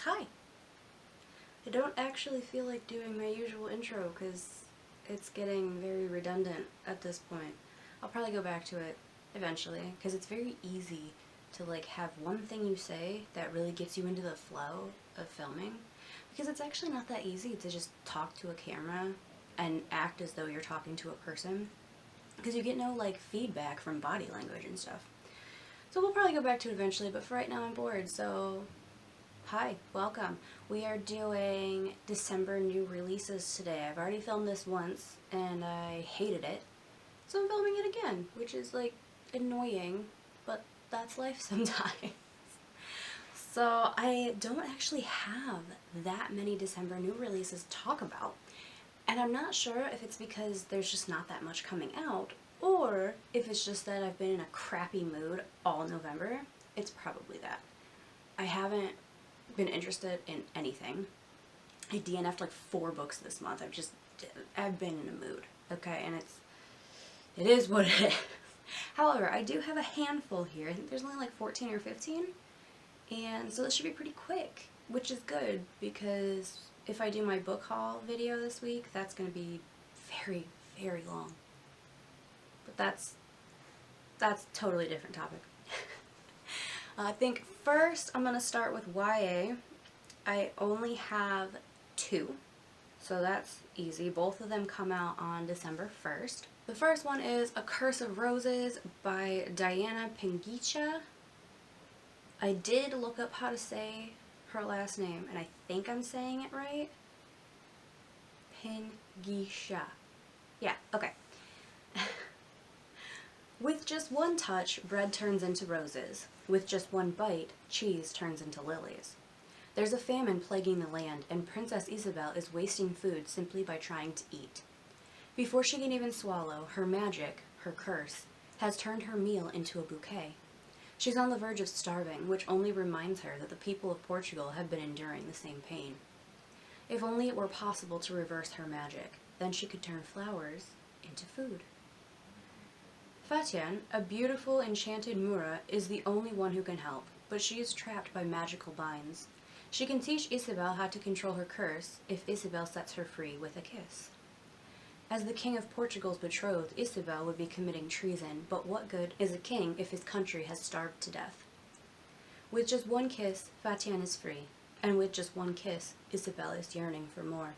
Hi! I don't actually feel like doing my usual intro because it's getting very redundant at this point. I'll probably go back to it eventually because it's very easy to like have one thing you say that really gets you into the flow of filming, because it's actually not that easy to just talk to a camera and act as though you're talking to a person, because you get no like feedback from body language and stuff. So we'll probably go back to it eventually, but for right now I'm bored, so hi, welcome. We are doing December new releases today. I've already filmed this once and I hated it, so I'm filming it again, which is like annoying, but that's life sometimes. So I don't actually have that many December new releases to talk about, and I'm not sure if it's because there's just not that much coming out, or if it's just that I've been in a crappy mood all November. It's probably that. I haven't been interested in anything. I DNF'd like 4 books this month. I've been in a mood, okay, and it is what it is. However, I do have a handful here. I think there's only like 14 or 15, and so this should be pretty quick, which is good because if I do my book haul video this week, that's going to be very, very long. But that's a totally different topic. I think first I'm going to start with YA. I only have 2, so that's easy. Both of them come out on December 1st. The first one is A Curse of Roses by Diana Pinguicha. I did look up how to say her last name, and I think I'm saying it right. Pinguicha. Yeah, okay. With just one touch, bread turns into roses. With just one bite, cheese turns into lilies. There's a famine plaguing the land, and Princess Isabel is wasting food simply by trying to eat. Before she can even swallow, her magic, her curse, has turned her meal into a bouquet. She's on the verge of starving, which only reminds her that the people of Portugal have been enduring the same pain. If only it were possible to reverse her magic, then she could turn flowers into food. Fatian, a beautiful, enchanted Moura, is the only one who can help, but she is trapped by magical binds. She can teach Isabel how to control her curse if Isabel sets her free with a kiss. As the King of Portugal's betrothed, Isabel would be committing treason, but what good is a king if his country has starved to death? With just one kiss, Fatian is free, and with just one kiss, Isabel is yearning for more.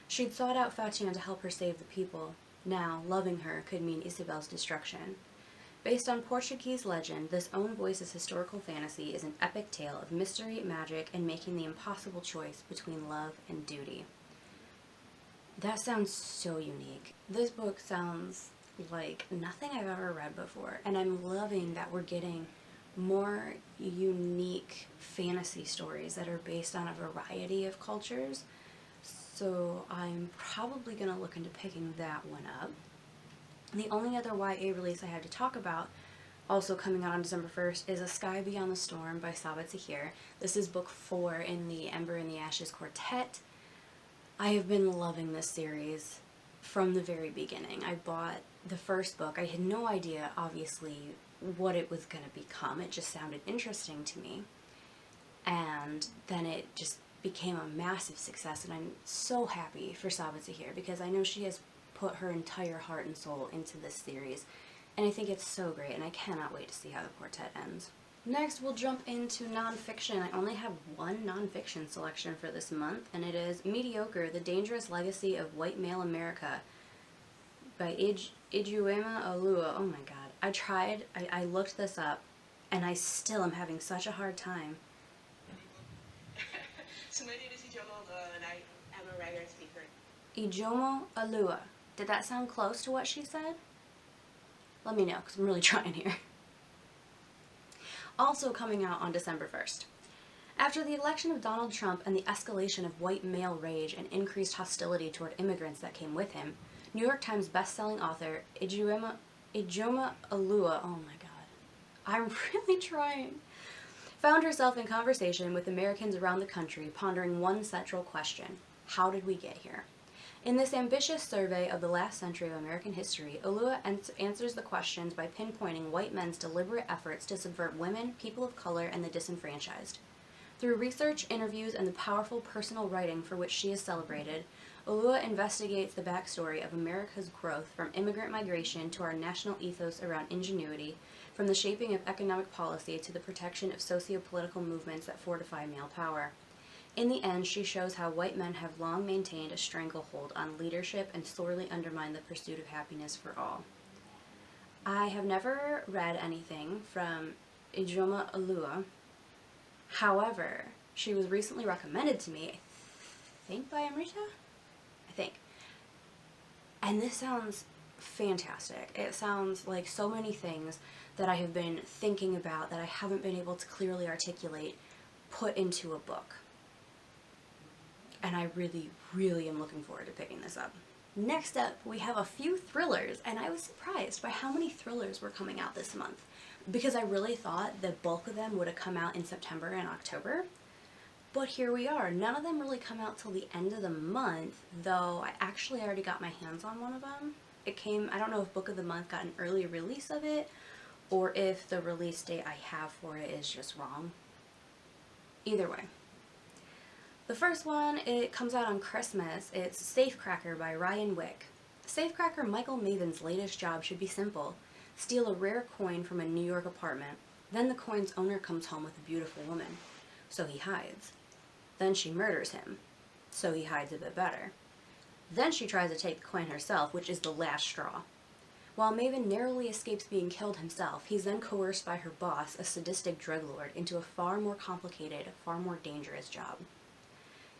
She'd sought out Fatian to help her save the people. Now, loving her could mean Isabel's destruction. Based on Portuguese legend, this Own Voices historical fantasy is an epic tale of mystery, magic, and making the impossible choice between love and duty. That sounds so unique. This book sounds like nothing I've ever read before, and I'm loving that we're getting more unique fantasy stories that are based on a variety of cultures. So I'm probably going to look into picking that one up. The only other YA release I had to talk about, also coming out on December 1st, is A Sky Beyond the Storm by Sabaa Tahir. This is book 4 in the Ember and the Ashes quartet. I have been loving this series from the very beginning. I bought the first book. I had no idea, obviously, what it was going to become. It just sounded interesting to me. And then it just became a massive success, and I'm so happy for Sabaa Tahir because I know she has put her entire heart and soul into this series, and I think it's so great, and I cannot wait to see how the quartet ends. Next, we'll jump into nonfiction. I only have one nonfiction selection for this month, and it is Mediocre, The Dangerous Legacy of White Male America by Ijeoma Oluo. Oh my god. I looked this up, and I still am having such a hard time. So my name is Ijeoma Oluo, and I am a writer and speaker. Ijeoma Oluo. Did that sound close to what she said? Let me know, because I'm really trying here. Also coming out on December 1st. After the election of Donald Trump and the escalation of white male rage and increased hostility toward immigrants that came with him, New York Times best-selling author Ijeoma Oluo, oh my god, I'm really trying, found herself in conversation with Americans around the country pondering one central question: how did we get here? In this ambitious survey of the last century of American history, Oluo answers the questions by pinpointing white men's deliberate efforts to subvert women, people of color, and the disenfranchised. Through research, interviews, and the powerful personal writing for which she is celebrated, Oluo investigates the backstory of America's growth from immigrant migration to our national ethos around ingenuity, from the shaping of economic policy to the protection of socio-political movements that fortify male power. In the end, she shows how white men have long maintained a stranglehold on leadership and sorely undermined the pursuit of happiness for all. I have never read anything from Ijeoma Oluo. However, she was recently recommended to me, I think by Amrita? I think. And this sounds fantastic. It sounds like so many things that I have been thinking about that I haven't been able to clearly articulate put into a book. And I really, really am looking forward to picking this up. Next up, we have a few thrillers, and I was surprised by how many thrillers were coming out this month, because I really thought the bulk of them would have come out in September and October. But here we are. None of them really come out till the end of the month, though I actually already got my hands on one of them. It came, I don't know if Book of the Month got an early release of it, or if the release date I have for it is just wrong. Either way. The first one, it comes out on Christmas. It's Safecracker by Ryan Wick. Safecracker Michael Maven's latest job should be simple. Steal a rare coin from a New York apartment. Then the coin's owner comes home with a beautiful woman. So he hides. Then she murders him. So he hides a bit better. Then she tries to take the coin herself, which is the last straw. While Maven narrowly escapes being killed himself, he's then coerced by her boss, a sadistic drug lord, into a far more complicated, far more dangerous job.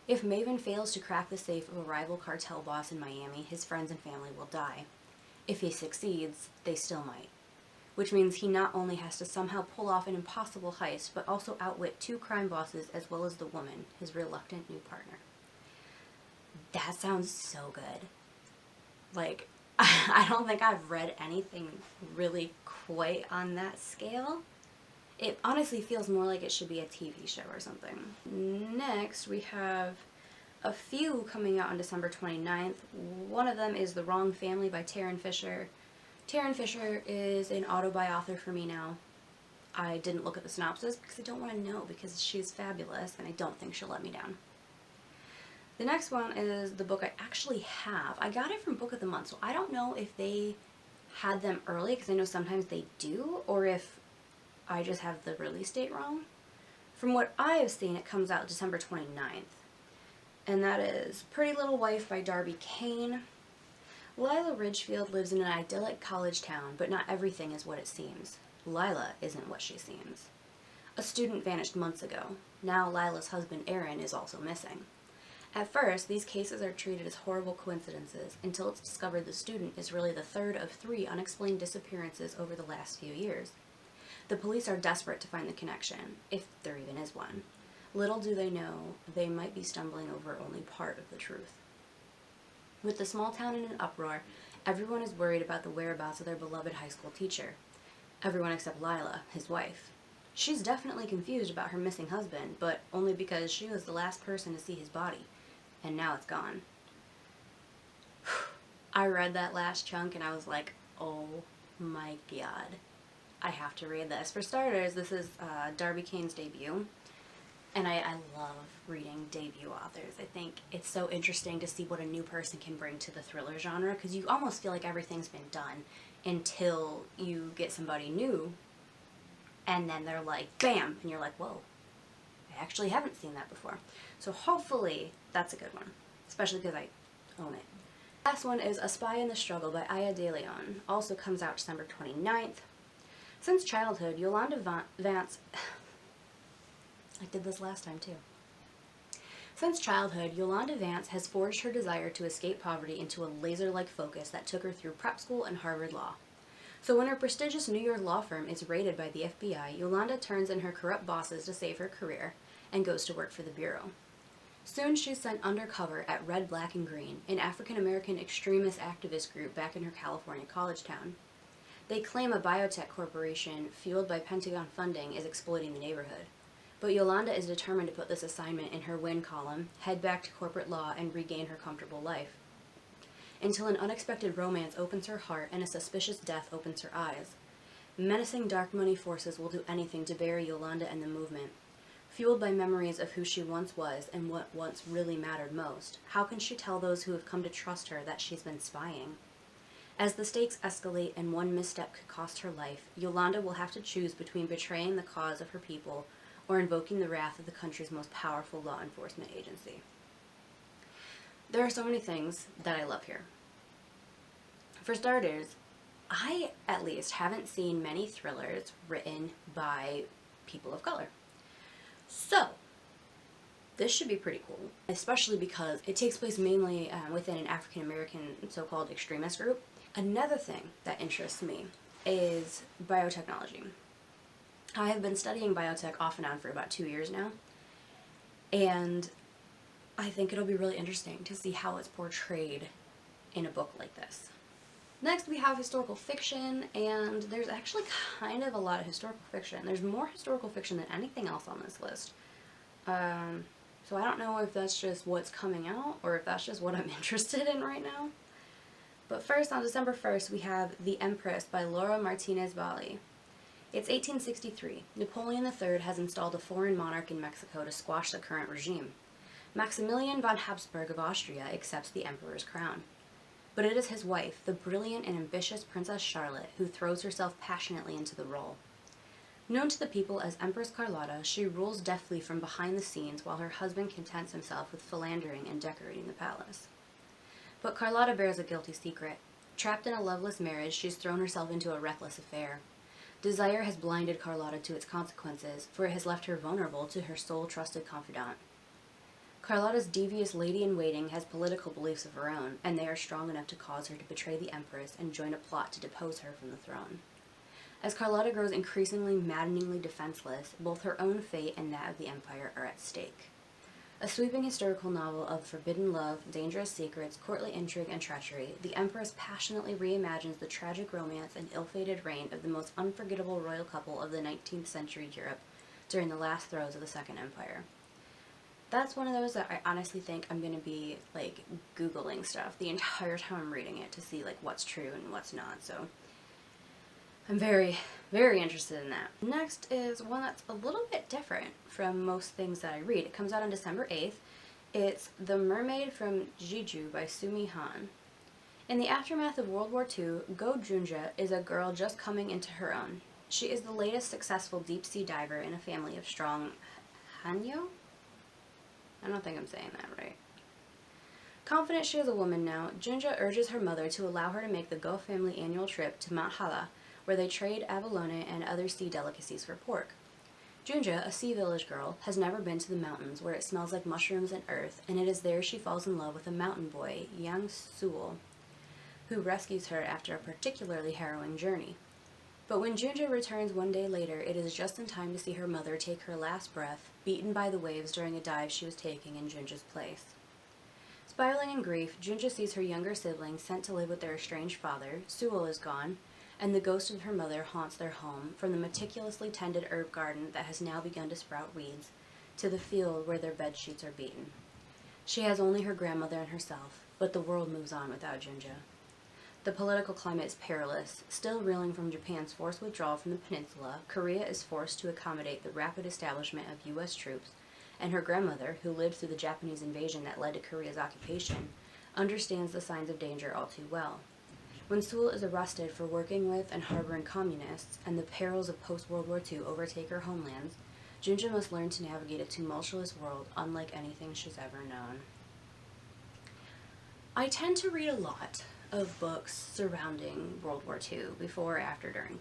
If Maven fails to crack the safe of a rival cartel boss in Miami, his friends and family will die. If he succeeds, they still might. Which means he not only has to somehow pull off an impossible heist, but also outwit two crime bosses as well as the woman, his reluctant new partner. That sounds so good. Like, I don't think I've read anything really quite on that scale. It honestly feels more like it should be a TV show or something. Next, we have a few coming out on December 29th. One of them is The Wrong Family by Tarryn Fisher. Tarryn Fisher is an auto-bi-author for me now. I didn't look at the synopsis because I don't want to know, because she's fabulous and I don't think she'll let me down. The next one is the book I actually have. I got it from Book of the Month, so I don't know if they had them early, because I know sometimes they do, or if I just have the release date wrong. From what I have seen, it comes out December 29th. And that is Pretty Little Wife by Darby Kane. Lila Ridgefield lives in an idyllic college town, but not everything is what it seems. Lila isn't what she seems. A student vanished months ago. Now Lila's husband, Aaron, is also missing. At first, these cases are treated as horrible coincidences until it's discovered the student is really the third of 3 unexplained disappearances over the last few years. The police are desperate to find the connection, if there even is one. Little do they know, they might be stumbling over only part of the truth. With the small town in an uproar, everyone is worried about the whereabouts of their beloved high school teacher. Everyone except Lila, his wife. She's definitely confused about her missing husband, but only because she was the last person to see his body, and now it's gone. I read that last chunk and I was like, oh my god. I have to read this. For starters, this is Darby Kane's debut, and I love reading debut authors. I think it's so interesting to see what a new person can bring to the thriller genre, because you almost feel like everything's been done until you get somebody new, and then they're like, bam, and you're like, whoa, I actually haven't seen that before. So hopefully that's a good one, especially because I own it. Last one is A Spy in the Struggle by Aya De Leon. Also comes out December 29th. Since childhood, Yolanda Vance... I did this last time too. Since childhood, Yolanda Vance has forged her desire to escape poverty into a laser-like focus that took her through prep school and Harvard Law. So when her prestigious New York law firm is raided by the FBI, Yolanda turns in her corrupt bosses to save her career and goes to work for the Bureau. Soon she's sent undercover at Red, Black, and Green, an African-American extremist activist group back in her California college town. They claim a biotech corporation fueled by Pentagon funding is exploiting the neighborhood. But Yolanda is determined to put this assignment in her win column, head back to corporate law, and regain her comfortable life. Until an unexpected romance opens her heart and a suspicious death opens her eyes. Menacing dark money forces will do anything to bury Yolanda and the movement. Fueled by memories of who she once was and what once really mattered most, how can she tell those who have come to trust her that she's been spying? As the stakes escalate and one misstep could cost her life, Yolanda will have to choose between betraying the cause of her people or invoking the wrath of the country's most powerful law enforcement agency. There are so many things that I love here. For starters, I, at least, haven't seen many thrillers written by people of color. So, this should be pretty cool, especially because it takes place mainly within an African-American so-called extremist group. Another thing that interests me is biotechnology. I have been studying biotech off and on for about 2 years now, and I think it'll be really interesting to see how it's portrayed in a book like this. Next, we have historical fiction, and there's actually kind of a lot of historical fiction. There's more historical fiction than anything else on this list. So I don't know if that's just what's coming out, or if that's just what I'm interested in right now. But first, on December 1st, we have The Empress by Laura Martinez-Belli. It's 1863. Napoleon III has installed a foreign monarch in Mexico to squash the current regime. Maximilian von Habsburg of Austria accepts the emperor's crown. But it is his wife, the brilliant and ambitious Princess Charlotte, who throws herself passionately into the role. Known to the people as Empress Carlotta, she rules deftly from behind the scenes while her husband contents himself with philandering and decorating the palace. But Carlotta bears a guilty secret. Trapped in a loveless marriage, she's thrown herself into a reckless affair. Desire has blinded Carlotta to its consequences, for it has left her vulnerable to her sole trusted confidant. Carlotta's devious lady-in-waiting has political beliefs of her own, and they are strong enough to cause her to betray the Empress and join a plot to depose her from the throne. As Carlotta grows increasingly maddeningly defenseless, both her own fate and that of the Empire are at stake. A sweeping historical novel of forbidden love, dangerous secrets, courtly intrigue, and treachery, the Empress passionately reimagines the tragic romance and ill-fated reign of the most unforgettable royal couple of the 19th century Europe during the last throes of the Second Empire. That's one of those that I honestly think I'm going to be, like, Googling stuff the entire time I'm reading it to see, like, what's true and what's not, so I'm very, very interested in that. Next is one that's a little bit different from most things that I read. It comes out on December 8th. It's The Mermaid from Jeju by Sumi Hahn. In the aftermath of World War II, Go Junja is a girl just coming into her own. She is the latest successful deep-sea diver in a family of strong Hanyo? I don't think I'm saying that right. Confident she is a woman now, Junja urges her mother to allow her to make the Go family annual trip to Mount Hala, where they trade abalone and other sea delicacies for pork. Junja, a sea village girl, has never been to the mountains where it smells like mushrooms and earth, and it is there she falls in love with a mountain boy, Yang Suol, who rescues her after a particularly harrowing journey. But when Junja returns one day later, it is just in time to see her mother take her last breath, beaten by the waves during a dive she was taking in Junja's place. Spiraling in grief, Junja sees her younger sibling sent to live with their estranged father, Suol is gone, and the ghost of her mother haunts their home, from the meticulously tended herb garden that has now begun to sprout weeds, to the field where their bed sheets are beaten. She has only her grandmother and herself, but the world moves on without Junja. The political climate is perilous. Still reeling from Japan's forced withdrawal from the peninsula, Korea is forced to accommodate the rapid establishment of U.S. troops, and her grandmother, who lived through the Japanese invasion that led to Korea's occupation, understands the signs of danger all too well. When Suol is arrested for working with and harboring communists, and the perils of post-World War II overtake her homelands, Junja must learn to navigate a tumultuous world unlike anything she's ever known. I tend to read a lot of books surrounding World War II, before, after, during.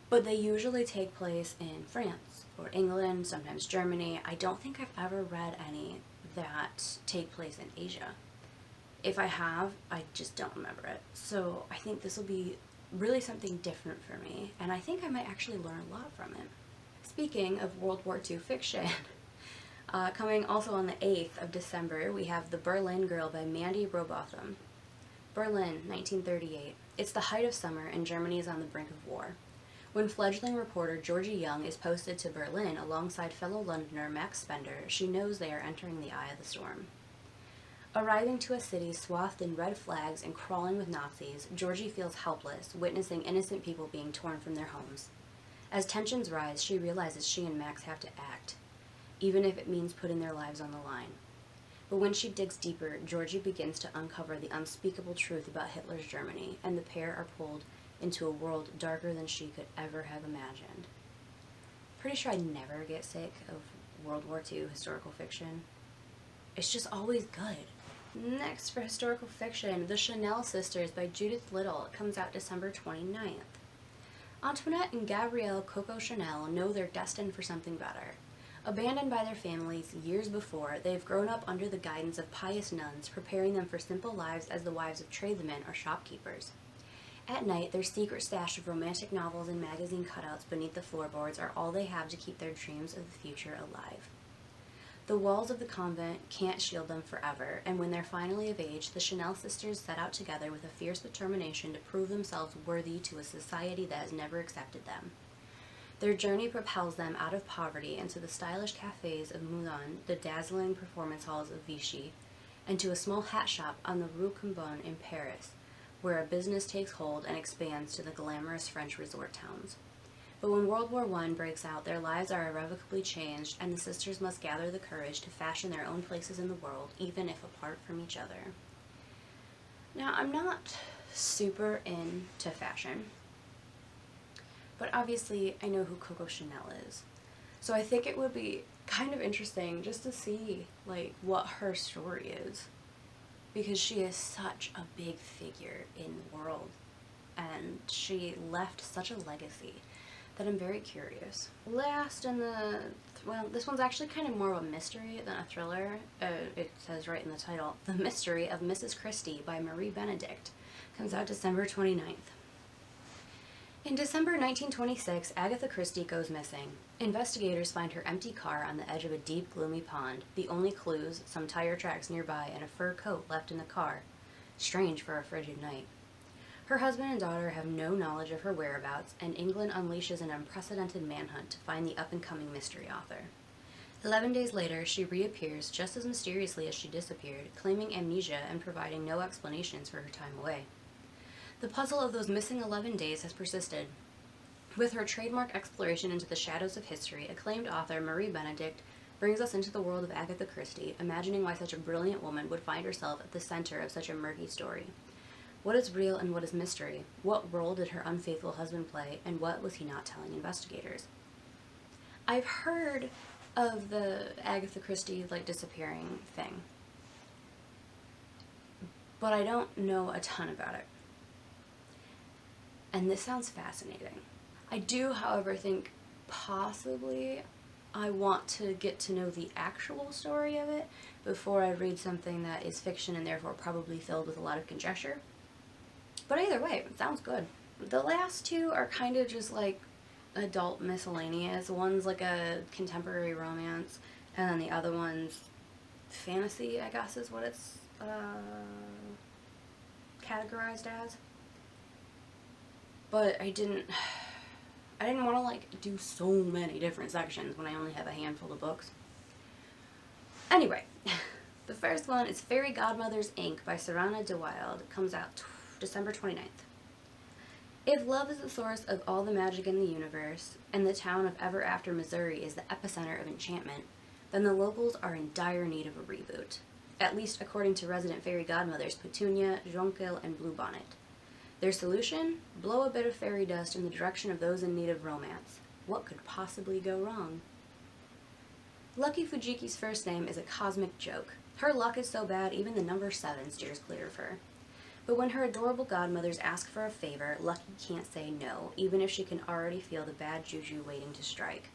But they usually take place in France or England, sometimes Germany. I don't think I've ever read any that take place in Asia. If I have, I just don't remember it. So I think this will be really something different for me, and I think I might actually learn a lot from it. Speaking of World War II fiction, coming also on the 8th of December, we have The Berlin Girl by Mandy Robotham. Berlin, 1938. It's the height of summer, and Germany is on the brink of war. When fledgling reporter Georgie Young is posted to Berlin alongside fellow Londoner Max Spender, she knows they are entering the eye of the storm. Arriving to a city swathed in red flags and crawling with Nazis, Georgie feels helpless, witnessing innocent people being torn from their homes. As tensions rise, she realizes she and Max have to act, even if it means putting their lives on the line. But when she digs deeper, Georgie begins to uncover the unspeakable truth about Hitler's Germany, and the pair are pulled into a world darker than she could ever have imagined. Pretty sure I never get sick of World War II historical fiction. It's just always good. Next for historical fiction, The Chanel Sisters by Judith Little. It comes out December 29th. Antoinette and Gabrielle Coco Chanel know they're destined for something better. Abandoned by their families years before, they've grown up under the guidance of pious nuns, preparing them for simple lives as the wives of tradesmen or shopkeepers. At night, their secret stash of romantic novels and magazine cutouts beneath the floorboards are all they have to keep their dreams of the future alive. The walls of the convent can't shield them forever, and when they're finally of age, the Chanel sisters set out together with a fierce determination to prove themselves worthy to a society that has never accepted them. Their journey propels them out of poverty into the stylish cafes of Moulin, the dazzling performance halls of Vichy, and to a small hat shop on the Rue Cambon in Paris, where a business takes hold and expands to the glamorous French resort towns. But when World War I breaks out, their lives are irrevocably changed, and the sisters must gather the courage to fashion their own places in the world, even if apart from each other. Now, I'm not super into fashion, but obviously I know who Coco Chanel is. So I think it would be kind of interesting just to see, like, what her story is. Because she is such a big figure in the world, and she left such a legacy that I'm very curious. Last in the, well, this one's actually kind of more of a mystery than a thriller. It says right in the title, The Mystery of Mrs. Christie by Marie Benedict. Comes out December 29th. In December 1926, Agatha Christie goes missing. Investigators find her empty car on the edge of a deep, gloomy pond. The only clues, some tire tracks nearby and a fur coat left in the car. Strange for a frigid night. Her husband and daughter have no knowledge of her whereabouts, and England unleashes an unprecedented manhunt to find the up-and-coming mystery author. 11 days later, she reappears just as mysteriously as she disappeared, claiming amnesia and providing no explanations for her time away. The puzzle of those missing 11 days has persisted. With her trademark exploration into the shadows of history, acclaimed author Marie Benedict brings us into the world of Agatha Christie, imagining why such a brilliant woman would find herself at the center of such a murky story. What is real and what is mystery? What role did her unfaithful husband play, and what was he not telling investigators? I've heard of the Agatha Christie, like, disappearing thing, but I don't know a ton about it. And this sounds fascinating. I do, however, think possibly I want to get to know the actual story of it before I read something that is fiction and therefore probably filled with a lot of conjecture. But either way, it sounds good. The last two are kind of just like adult miscellaneous. One's like a contemporary romance, and then the other one's fantasy, I guess is what it's categorized as. But I didn't want to, like, do so many different sections when I only have a handful of books. Anyway, the first one is Fairy Godmothers, Inc. by Sarana de Wilde. It comes out December 29th. If love is the source of all the magic in the universe, and the town of Ever After, Missouri is the epicenter of enchantment, then the locals are in dire need of a reboot. At least according to resident fairy godmothers Petunia, Jonquil, and Bluebonnet. Their solution? Blow a bit of fairy dust in the direction of those in need of romance. What could possibly go wrong? Lucky Fujiki's first name is a cosmic joke. Her luck is so bad even the number 7 steers clear of her. But when her adorable godmothers ask for a favor, Lucky can't say no, even if she can already feel the bad juju waiting to strike.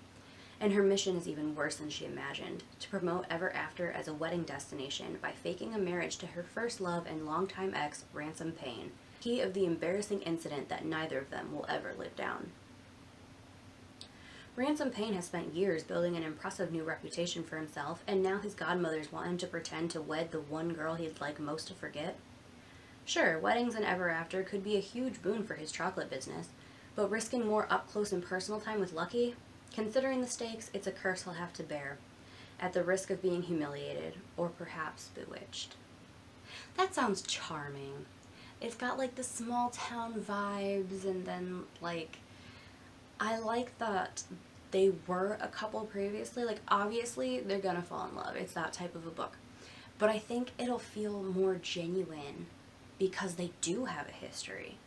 And her mission is even worse than she imagined, to promote Ever After as a wedding destination by faking a marriage to her first love and longtime ex, Ransom Payne, key of the embarrassing incident that neither of them will ever live down. Ransom Payne has spent years building an impressive new reputation for himself, and now his godmothers want him to pretend to wed the one girl he'd like most to forget. Sure, weddings and Ever After could be a huge boon for his chocolate business, but risking more up-close and personal time with Lucky? Considering the stakes, it's a curse he'll have to bear, at the risk of being humiliated, or perhaps bewitched. That sounds charming. It's got, like, the small town vibes, and then, like, I like that they were a couple previously. Like, obviously, they're gonna fall in love. It's that type of a book. But I think it'll feel more genuine because they do have a history.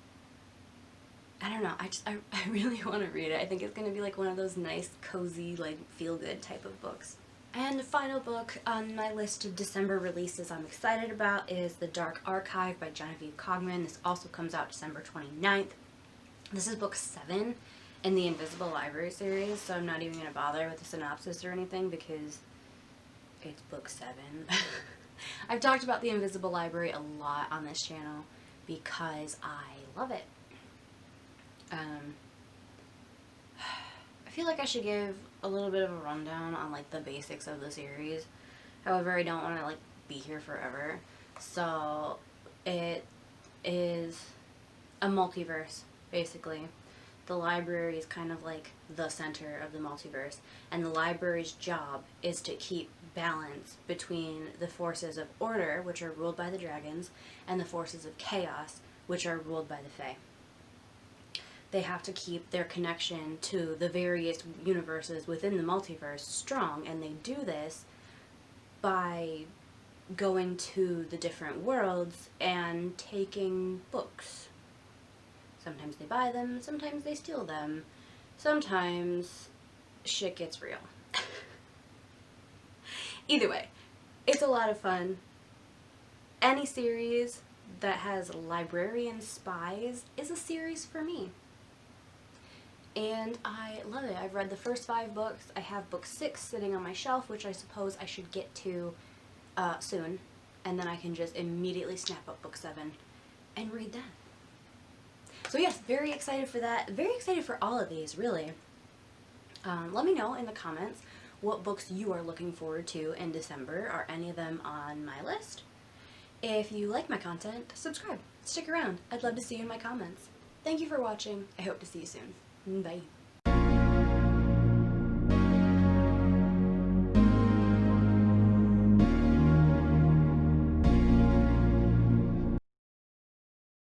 I don't know. I really want to read it. I think it's going to be like one of those nice, cozy, like, feel-good type of books. And the final book on my list of December releases I'm excited about is The Dark Archive by Genevieve Cogman. This also comes out December 29th. This is book 7 in the Invisible Library series, so I'm not even going to bother with the synopsis or anything because it's book 7. I've talked about the Invisible Library a lot on this channel because I love it. I feel like I should give a little bit of a rundown on like the basics of the series. However, I don't want to like be here forever. So it is a multiverse, basically. The library is kind of like the center of the multiverse, and the library's job is to keep balance between the forces of order, which are ruled by the dragons, and the forces of chaos, which are ruled by the fae. They have to keep their connection to the various universes within the multiverse strong, and they do this by going to the different worlds and taking books. Sometimes they buy them, sometimes they steal them, sometimes shit gets real. Either way, it's a lot of fun. Any series that has librarian spies is a series for me. And I love it. I've read the first 5 books. I have book 6 sitting on my shelf, which I suppose I should get to soon. And then I can just immediately snap up book 7 and read that. So yes, very excited for that. Very excited for all of these, really. Let me know in the comments what books you are looking forward to in December. Are any of them on my list? If you like my content, subscribe. Stick around. I'd love to see you in my comments. Thank you for watching. I hope to see you soon. Bye.